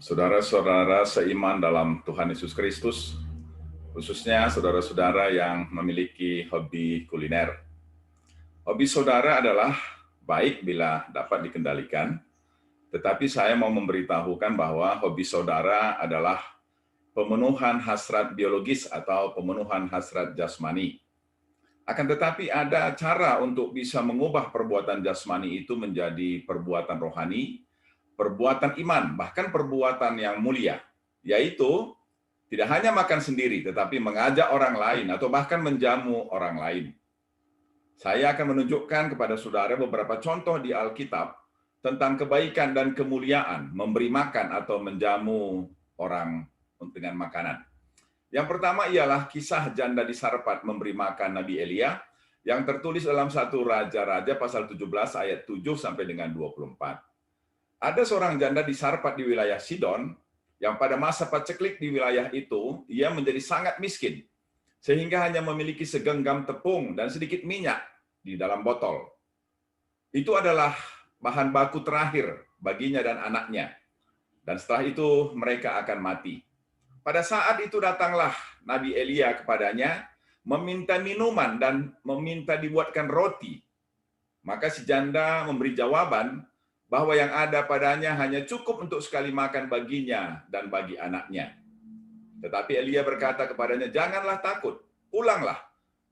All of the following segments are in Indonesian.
Saudara-saudara seiman dalam Tuhan Yesus Kristus, khususnya saudara-saudara yang memiliki hobi kuliner. Hobi saudara adalah baik bila dapat dikendalikan, tetapi saya mau memberitahukan bahwa hobi saudara adalah pemenuhan hasrat biologis atau pemenuhan hasrat jasmani. Akan tetapi ada cara untuk bisa mengubah perbuatan jasmani itu menjadi perbuatan rohani, perbuatan iman, bahkan perbuatan yang mulia, yaitu tidak hanya makan sendiri, tetapi mengajak orang lain atau bahkan menjamu orang lain. Saya akan menunjukkan kepada saudara beberapa contoh di Alkitab tentang kebaikan dan kemuliaan memberi makan atau menjamu orang dengan makanan. Yang pertama ialah kisah janda di Sarfat memberi makan Nabi Elia yang tertulis dalam 1 Raja-Raja pasal 17 ayat 7 sampai dengan 24. Ada seorang janda di Sarfat di wilayah Sidon yang pada masa paceklik di wilayah itu ia menjadi sangat miskin sehingga hanya memiliki segenggam tepung dan sedikit minyak di dalam botol. Itu adalah bahan baku terakhir baginya dan anaknya. Dan setelah itu mereka akan mati. Pada saat itu datanglah Nabi Elia kepadanya, meminta minuman dan meminta dibuatkan roti. Maka si janda memberi jawaban bahwa yang ada padanya hanya cukup untuk sekali makan baginya dan bagi anaknya. Tetapi Elia berkata kepadanya, janganlah takut, pulanglah,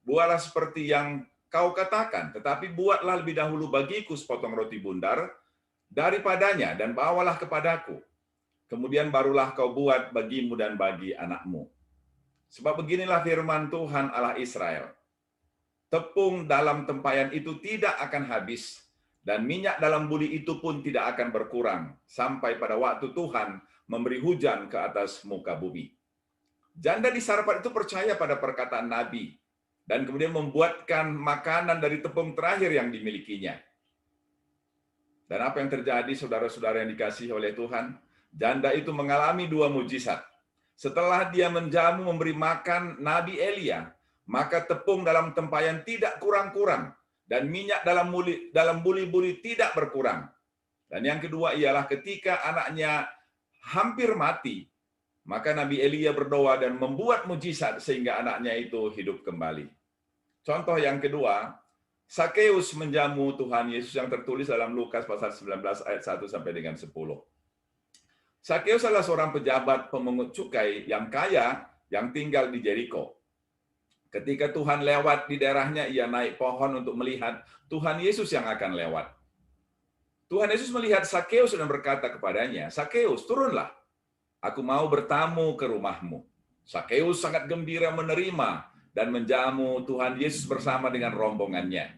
buatlah seperti yang kau katakan, tetapi buatlah lebih dahulu bagiku sepotong roti bundar daripadanya dan bawalah kepadaku. Kemudian barulah kau buat bagimu dan bagi anakmu. Sebab beginilah firman Tuhan Allah Israel. Tepung dalam tempayan itu tidak akan habis, dan minyak dalam buli itu pun tidak akan berkurang, sampai pada waktu Tuhan memberi hujan ke atas muka bumi. Janda di Sarfat itu percaya pada perkataan Nabi, dan kemudian membuatkan makanan dari tepung terakhir yang dimilikinya. Dan apa yang terjadi, saudara-saudara yang dikasihi oleh Tuhan? Janda itu mengalami 2 mujizat. Setelah dia menjamu memberi makan Nabi Elia, maka tepung dalam tempayan tidak kurang-kurang, dan minyak dalam buli-buli tidak berkurang. Dan yang kedua ialah ketika anaknya hampir mati, maka Nabi Elia berdoa dan membuat mujizat sehingga anaknya itu hidup kembali. Contoh yang kedua, Sakeus menjamu Tuhan Yesus yang tertulis dalam Lukas pasal 19 ayat 1 sampai dengan 10. Sakeus adalah seorang pejabat pemungut cukai yang kaya yang tinggal di Jericho. Ketika Tuhan lewat di daerahnya, ia naik pohon untuk melihat Tuhan Yesus yang akan lewat. Tuhan Yesus melihat Sakeus dan berkata kepadanya, Sakeus, turunlah, aku mau bertamu ke rumahmu. Sakeus sangat gembira menerima dan menjamu Tuhan Yesus bersama dengan rombongannya.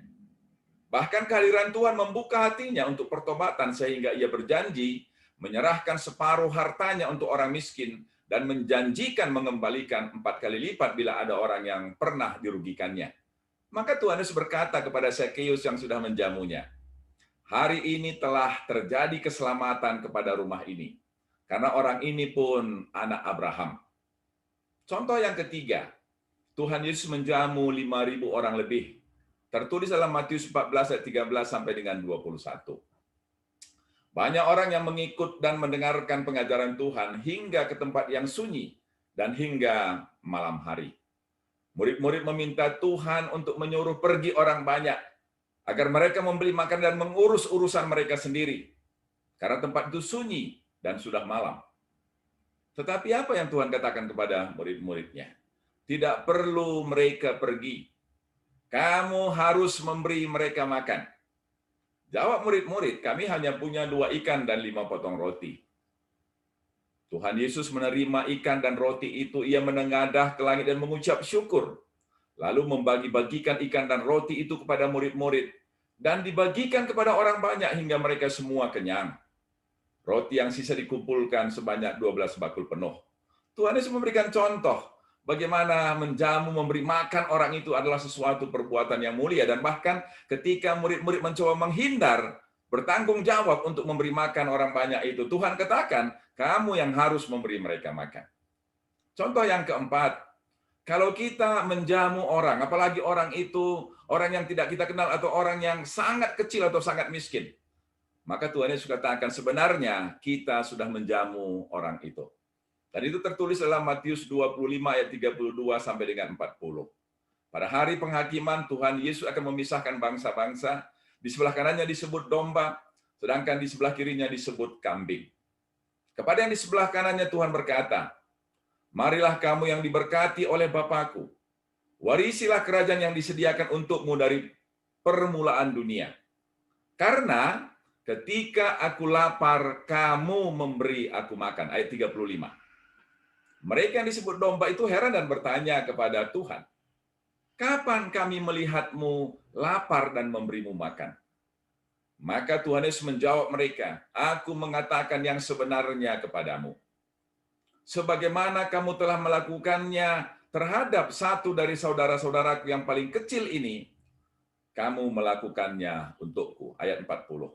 Bahkan kehadiran Tuhan membuka hatinya untuk pertobatan sehingga ia berjanji menyerahkan separuh hartanya untuk orang miskin dan menjanjikan mengembalikan 4 kali lipat bila ada orang yang pernah dirugikannya. Maka Tuhan Yesus berkata kepada Sakeus yang sudah menjamunya, hari ini telah terjadi keselamatan kepada rumah ini, karena orang ini pun anak Abraham. Contoh yang ketiga, Tuhan Yesus menjamu 5.000 orang lebih. Tertulis dalam Matius 14 ayat 13 sampai dengan 21. Banyak orang yang mengikut dan mendengarkan pengajaran Tuhan hingga ke tempat yang sunyi dan hingga malam hari. Murid-murid meminta Tuhan untuk menyuruh pergi orang banyak agar mereka membeli makan dan mengurus urusan mereka sendiri. Karena tempat itu sunyi dan sudah malam. Tetapi apa yang Tuhan katakan kepada murid-muridnya? Tidak perlu mereka pergi. Kamu harus memberi mereka makan. Jawab murid-murid, kami hanya punya 2 ikan dan 5 potong roti. Tuhan Yesus menerima ikan dan roti itu, ia menengadah ke langit dan mengucap syukur. Lalu membagi-bagikan ikan dan roti itu kepada murid-murid, dan dibagikan kepada orang banyak hingga mereka semua kenyang. Roti yang sisa dikumpulkan sebanyak 12 bakul penuh. Tuhan Yesus memberikan contoh bagaimana menjamu, memberi makan orang itu adalah sesuatu perbuatan yang mulia. Dan bahkan ketika murid-murid mencoba menghindar, bertanggung jawab untuk memberi makan orang banyak itu, Tuhan katakan, kamu yang harus memberi mereka makan. Contoh yang keempat, kalau kita menjamu orang, apalagi orang itu, orang yang tidak kita kenal atau orang yang sangat kecil atau sangat miskin, Maka Tuhan Yesus katakan sebenarnya kita sudah menjamu orang itu. Dan itu tertulis dalam Matius 25 ayat 32 sampai dengan 40. Pada hari penghakiman Tuhan Yesus akan memisahkan bangsa-bangsa, di sebelah kanannya disebut domba, sedangkan di sebelah kirinya disebut kambing. Kepada yang di sebelah kanannya Tuhan berkata, marilah kamu yang diberkati oleh Bapa-Ku, warisilah kerajaan yang disediakan untukmu dari permulaan dunia. Karena ketika aku lapar, kamu memberi aku makan. Ayat 35. Mereka yang disebut domba itu heran dan bertanya kepada Tuhan, kapan kami melihatmu lapar dan memberimu makan? Maka Tuhan Yesus menjawab mereka, aku mengatakan yang sebenarnya kepadamu. Sebagaimana kamu telah melakukannya terhadap satu dari saudara-saudaraku yang paling kecil ini, kamu melakukannya untukku. Ayat 40.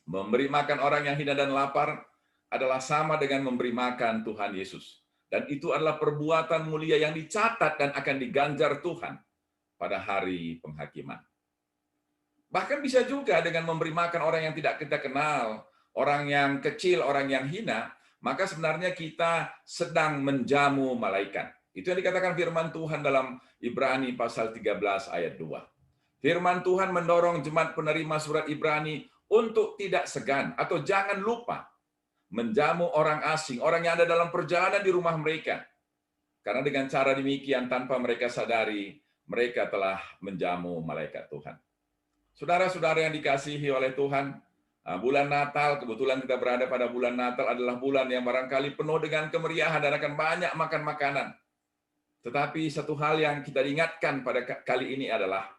Memberi makan orang yang hina dan lapar adalah sama dengan memberi makan Tuhan Yesus. Dan itu adalah perbuatan mulia yang dicatat dan akan diganjar Tuhan pada hari penghakiman. Bahkan bisa juga dengan memberi makan orang yang tidak kita kenal, orang yang kecil, orang yang hina, maka sebenarnya kita sedang menjamu malaikat. Itu yang dikatakan firman Tuhan dalam Ibrani pasal 13 ayat 2. Firman Tuhan mendorong jemaat penerima surat Ibrani untuk tidak segan atau jangan lupa menjamu orang asing, orang yang ada dalam perjalanan di rumah mereka. Karena dengan cara demikian tanpa mereka sadari, mereka telah menjamu malaikat Tuhan. Saudara-saudara yang dikasihi oleh Tuhan, bulan Natal, kebetulan kita berada pada bulan Natal adalah bulan yang barangkali penuh dengan kemeriahan dan akan banyak makan makanan. Tetapi satu hal yang kita ingatkan pada kali ini adalah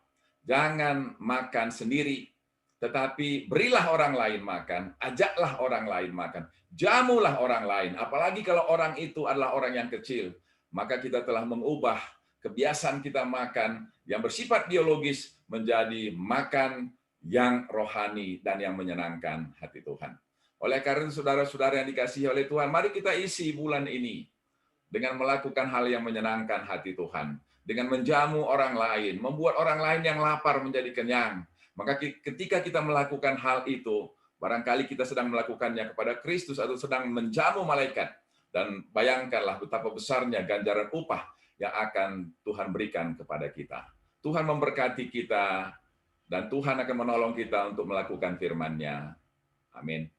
jangan makan sendiri, tetapi berilah orang lain makan, ajaklah orang lain makan, jamulah orang lain. Apalagi kalau orang itu adalah orang yang kecil, maka kita telah mengubah kebiasaan kita makan yang bersifat biologis menjadi makan yang rohani dan yang menyenangkan hati Tuhan. Oleh karena itu, saudara-saudara yang dikasihi oleh Tuhan, mari kita isi bulan ini dengan melakukan hal yang menyenangkan hati Tuhan, dengan menjamu orang lain, membuat orang lain yang lapar menjadi kenyang. Maka ketika kita melakukan hal itu, barangkali kita sedang melakukannya kepada Kristus atau sedang menjamu malaikat. Dan bayangkanlah betapa besarnya ganjaran upah yang akan Tuhan berikan kepada kita. Tuhan memberkati kita, dan Tuhan akan menolong kita untuk melakukan firman-Nya. Amin.